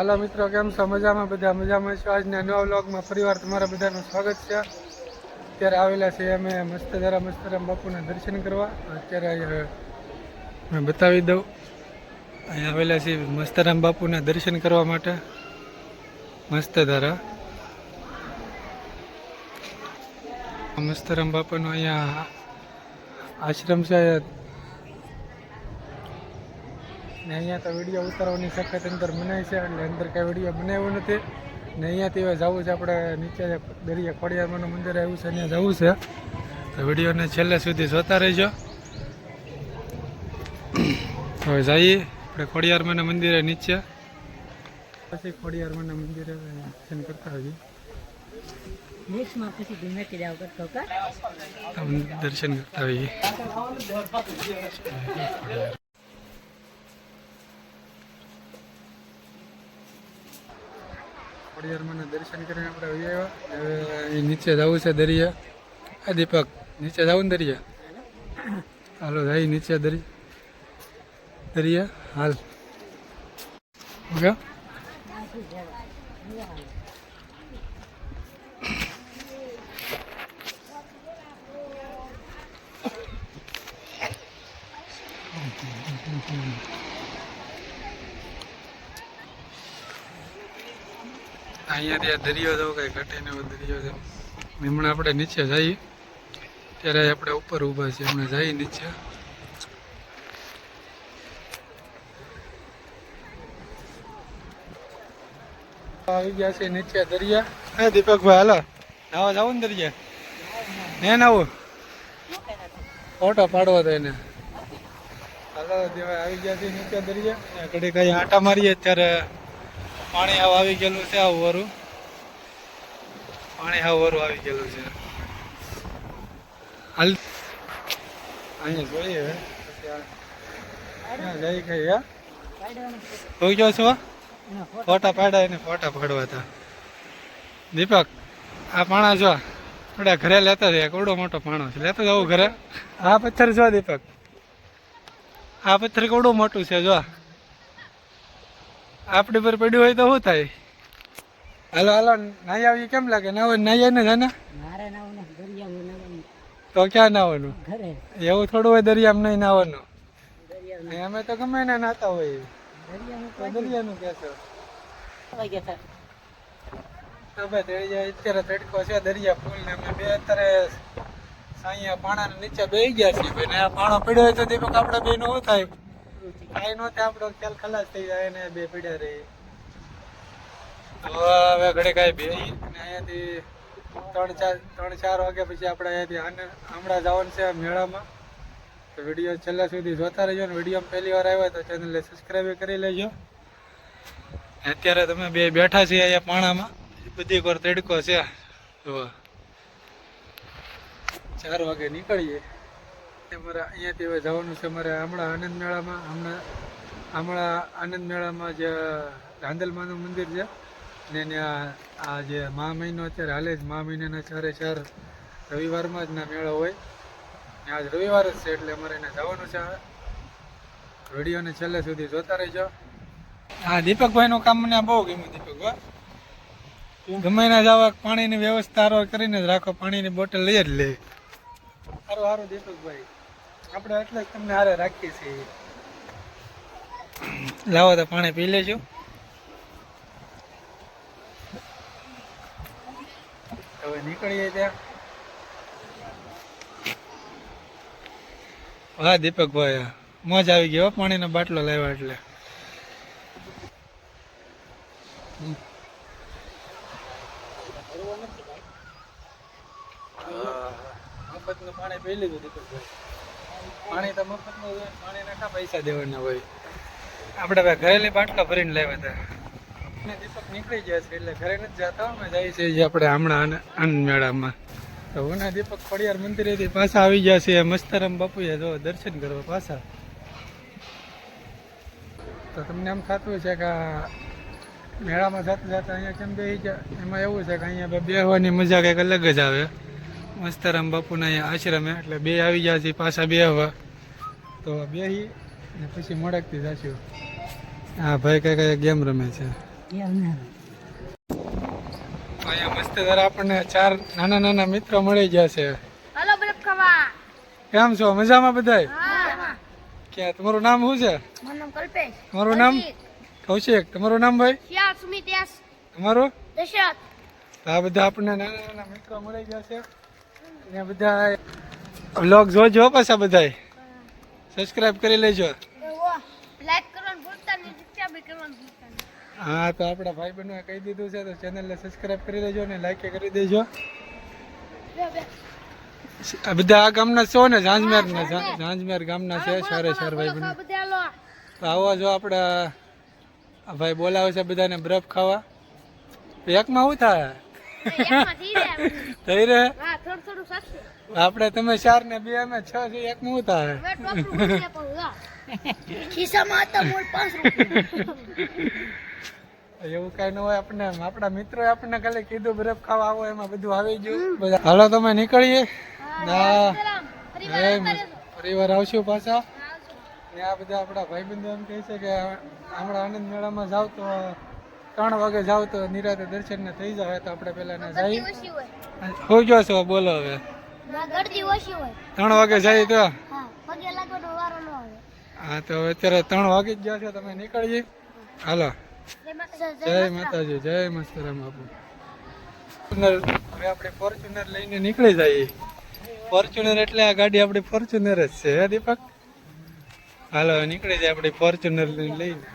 હાલો મિત્રો, કેમ છો? મજામાં? બધા મજામાં છો? આજના નવા વ્લોગમાં પરિવાર તમારા બધાનું સ્વાગત છે. અત્યારે આવેલા છે અમે મસ્તરામ બાપુના દર્શન કરવા. અત્યારે મેં બતાવી દઉં, અહીંયા આવેલા છીએ મસ્તરામ બાપુના દર્શન કરવા માટે. મસ્તરામ બાપુનો અહીંયા આશ્રમ છે ને. અહીંયા તો વિડીયો ઉતારવાની સખત અંદર મનાય છે, એટલે અંદર કાંઈ વિડીયો બનાવ્યો નથી ને. અહીંયાથી હવે જવું છે આપણે નીચે દરિયા ખોડિયારમાંનું મંદિર આવ્યું છે, અહીંયા જવું છે. તો વિડીયોને છેલ્લે સુધી જોતા રહેજો. હવે જઈએ આપણે ખોડિયારમાંના મંદિરે નીચે, પછી ખોડિયારમાંના મંદિરે દર્શન કરતા હોઈએ. દર્શન કરતા હોઈએ. ખોડિયારમાંના દર્શન કરીને આપણે આવ્યા. હવે નીચે જવું છે દરિયા. આ દીપક, નીચે જવું ને દરિયા? હાલો જાય નીચે દરિયા. હાલ ઓકે. અહીંયાથી આ દરિયો જવો કઈ ઘટીને એવો દરિયો છે. હમણાં આપણે નીચે જઈએ ત્યારે આપણે ઉપર ઊભા છીએ. હમણાં જઈએ નીચે. આવી ગયા છે નીચે દરિયા. હા દીપકભાઈ, હાલો નાવા જવું ને દરિયા? ને નાવું ફોટો પાડવો તો એને. હાલો દેવા આવી ગયા છે નીચે દરિયા. ઘડી કઈ આટા મારીએ ત્યારે પાણી હાવ આવી ગયેલું છે. આવું વરું પાણી હાવ વરું આવી ગયેલું છે. હાલ અહીંયા જોઈએ જઈ કઈ હોઈ ગયો છો. ફોટા પાડ્યા એને ફોટા પાડવા હતા. દીપક, આ પાણા જો આપણે ઘરે લેતા જઈએ. કેવડો મોટો પાણો છે, લેતો જવું ઘરે. આ પથ્થર જો દીપક, આ પથ્થર કેવડું મોટું છે. જો આપણી પર પડ્યું હોય તો શું થાય? હાલો હાલો નાઈ આવી. કેમ લાગે? નાવું નાઈએ ને જાને? તો ક્યાં નાવાનું? એવું થોડું હોય દરિયામાં નહીં નાવાનું. અમે તો ગમે ને નાતા હોય. દરિયાનું કેશો અત્યારે તડકો છે, દરિયા ફૂલ ને અમે બે અત્યારે સાંઈયા પાણા નીચે બેસી ગયા છીએ. ભાઈ આ પાણો પડ્યો હોય તો દીપક આપણે બે નું શું થાય? કાંઈ ન થાય, આપણો ખ્યાલ ખલાસ થઈ જાય ને બે પીડ્યા રહી. તો હવે ઘડે કાંઈ બે અહીંયાથી 3-4 વાગ્યા પછી આપણે અહીંયાથી હમણાં જવાનું છે મેળામાં. તો વિડીયો છેલ્લા સુધી જોતા રહેજો. ને વિડીયોમાં પહેલી વાર આવ્યા તો ચેનલને સબસ્ક્રાઈબ કરી લેજો. અત્યારે તમે બે બેઠા છીએ અહીંયા પાણામાં. બધી કોર તડકો છે. તો 4 વાગે નીકળીએ. મારે અહીંયાથી હવે જવાનું છે મારે હમણાં આનંદ મેળામાં. હમણાં આનંદ મેળામાં જે રાંદલમાનું મંદિર છે ને ત્યાં આ જે મહા મહિનો અત્યારે હાલે જ, મહા મહિનાના 4 રવિવારમાં જ ના મેળો હોય. આજ રવિવાર જ છે એટલે અમારે એને જવાનું છે. વિડીયોને છેલ્લે સુધી જોતા રહેજો. હા દીપકભાઈનું કામ મને બહુ ગમ્યું. દીપકભાઈ ગમે ના જવા પાણીની વ્યવસ્થા કરીને જ રાખો. પાણીની બોટલ લઈ જ લે. સારું દીપકભાઈ, આપણે એટલે જ તમને હારે રાખીએ છીએ. લાવો તો પાણી પી લેજો. હવે નીકળીએ ત્યાં. હા દીપકભાઈ, મોજ આવી ગયો પાણીનો બાટલો લાવ્યા એટલે. મફતનું પાણી પી લીધું દીપકભાઈ. પાણી તો મફતનું હોય, પાણીના કા પૈસા દેવાના હોય. આપણે ભાઈ ઘરેલી બાટલો ભરીને લાવ્યા હતા. દીપક નીકળી ગયા છે એટલે ઘરે નથી જતા. અમે જઈએ છીએ આપણે હમણાં આનંદ મેળામાં. તો હું દીપક ખોડિયાર મંદિરેથી પાછા આવી ગયા છે મસ્તરામ બાપુએ જો દર્શન કરવા પાછા. તો તમને એમ થતું છે કે મેળામાં જતા અહીંયા કેમ બેસી ગયા? એમાં એવું છે કે અહીંયા બેસવાની મજા કંઈક અલગ જ આવે. મસ્તરામ બાપુના અહીંયા આશ્રમે એટલે બે આવી ગયા છે પાછા બેસવા. તો બેસી ને પછી મોડકથી જશું. હા ભાઈ કઈ ગેમ રમે છે. અહીંયા મસ્ત જરા આપણને 4 નાના નાના મિત્રો મળી ગયા છે. હાલો બરફ ખાવા. કેમ છો? મજામાં બધાય? હા. ક્યાં તમારું નામ શું છે? મારું નામ કલ્પેશ. તમારું નામ કૌશિક. તમારું નામ ભાઈ? શ્યામ સુમિત યસ. તમારું? દશરથ. તો આ બધા આપણને નાના નાના મિત્રો મળી ગયા છે. અને બધા વ્લોગ જોજો પાછા બધાય. સબસ્ક્રાઇબ કરી લેજો. લાઈક કરવાનું ભૂલતા નહીં, સબસ્ક્રાઇબ કરવાનું ભૂલતા નહીં. હા, તો આપણા ભાઈ બહેનોએ કહી દીધું છે, તો ચેનલને સબસ્ક્રાઇબ કરી લેજો અને લાઈક કરી દેજો. આ બધા આ ગામના છો ને? ઝાંઝમેર ગામના છે. સારે સાર ભાઈ બહેનો. તો આવો જો આપણા આ ભાઈ બોલાવે છે બધાને બરફ ખાવા. એકમાં શું થાય? થઈ રહે. આપણે તમે 4 ને 2 અમે 6 છે. એકમાં શું થાય? એવું કઈ ન હોય. આપણને આપણા મિત્રો આપણને ખાલી કીધું બરફ ખાવા આવો, એમાં બધું આવી ગયું. હાલો તમે નીકળીએ. પરિવાર આવશું પાછા. ને આ બધા આપણા ભાઈબંધો એમ કહે છે કે હમણાં આનંદ મેળામાં જાવ તો 3 વાગે જાવ તો નિરાતે દર્શન ને થઈ જાય. તો આપણે પેલા ને જઈ હું ગયો છો બોલો હવે. 3 વાગે જાય તો હા, તો અત્યારે 3 વાગી જ ગયા છે. તમે નીકળીએ. હાલો. જય માતાજી, જય મસ્તરામ બાપુ. હવે આપણે ફોર્ચ્યુનર લઈને નીકળી જઈએ. ફોર્ચ્યુનર એટલે આ ગાડી આપણી ફોર્ચ્યુનર જ છે. હે દીપક? હાલો નીકળી જાય આપણે ફોર્ચ્યુનર લઈને.